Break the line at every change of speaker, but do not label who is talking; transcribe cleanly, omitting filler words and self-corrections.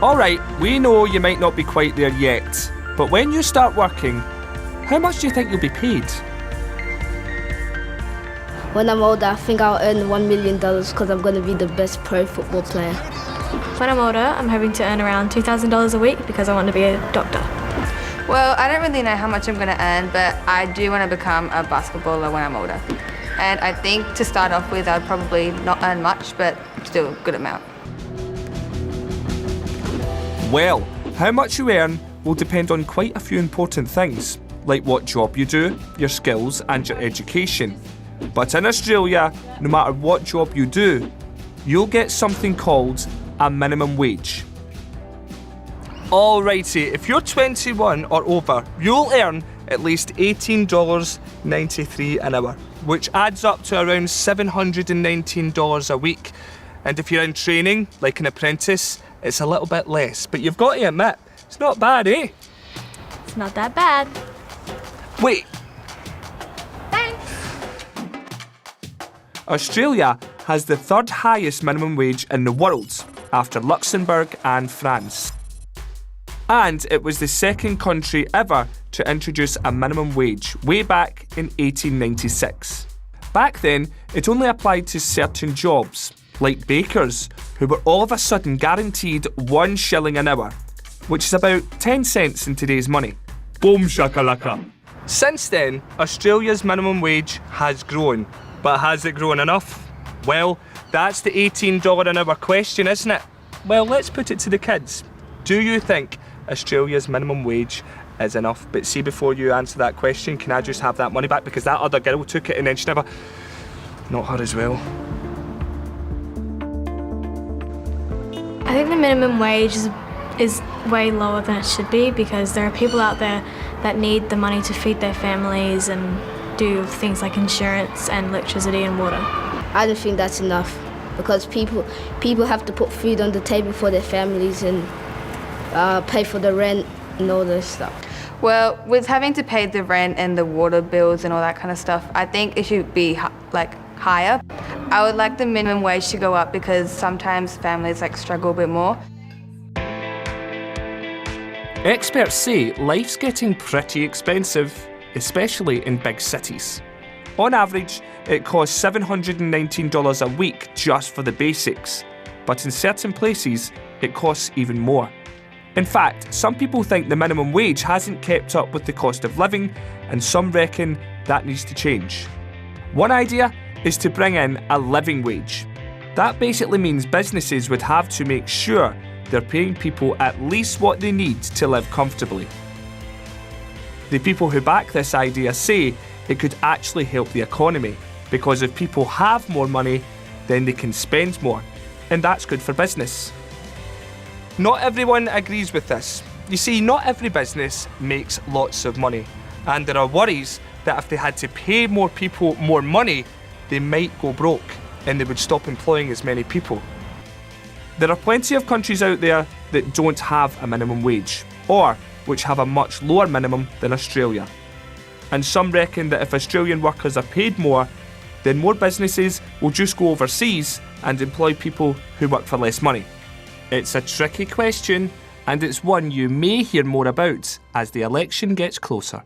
Alright, we know you might not be quite there yet, but when you start working, how much do you think you'll be paid?
When I'm older, I think I'll earn $1 million because I'm going to be the best pro football player.
When I'm older, I'm hoping to earn around $2,000 a week because I want to be a doctor.
Well, I don't really know how much I'm going to earn, but I do want to become a basketballer when I'm older. And I think to start off with, I'd probably not earn much, but still a good amount.
Well, how much you earn will depend on quite a few important things, like what job you do, your skills and your education. But in Australia, no matter what job you do, you'll get something called a minimum wage. Alrighty, if you're 21 or over, you'll earn at least $18.93 an hour, which adds up to around $719 a week. And if you're in training, like an apprentice, it's a little bit less. But you've got to admit, it's not bad, eh?
It's not that bad.
Wait. Australia has the third highest minimum wage in the world, after Luxembourg and France. And it was the second country ever to introduce a minimum wage, way back in 1896. Back then, it only applied to certain jobs, like bakers, who were all of a sudden guaranteed 1 shilling an hour, which is about 10 cents in today's money. Boom shakalaka. Since then, Australia's minimum wage has grown. But has it grown enough? Well, that's the $18 an hour question, isn't it? Well, let's put it to the kids. Do you think Australia's minimum wage is enough? But see, before you answer that question, can I just have that money back? Because that other girl took it and then she never... Not her as well.
I think the minimum wage is way lower than it should be because there are people out there that need the money to feed their families and do things like insurance and electricity and water.
I don't think that's enough because people have to put food on the table for their families and pay for the rent and all this stuff.
Well, with having to pay the rent and the water bills and all that kind of stuff, I think it should be higher. I would like the minimum wage to go up because sometimes families struggle a bit more.
Experts say life's getting pretty expensive, especially in big cities. On average, it costs $719 a week just for the basics, but in certain places, it costs even more. In fact, some people think the minimum wage hasn't kept up with the cost of living, and some reckon that needs to change. One idea is to bring in a living wage. That basically means businesses would have to make sure they're paying people at least what they need to live comfortably. The people who back this idea say it could actually help the economy, because if people have more money, then they can spend more, and that's good for business. Not everyone agrees with this. You see, not every business makes lots of money, and there are worries that if they had to pay more people more money, they might go broke, and they would stop employing as many people. There are plenty of countries out there that don't have a minimum wage, or which have a much lower minimum than Australia. And some reckon that if Australian workers are paid more, then more businesses will just go overseas and employ people who work for less money. It's a tricky question, and it's one you may hear more about as the election gets closer.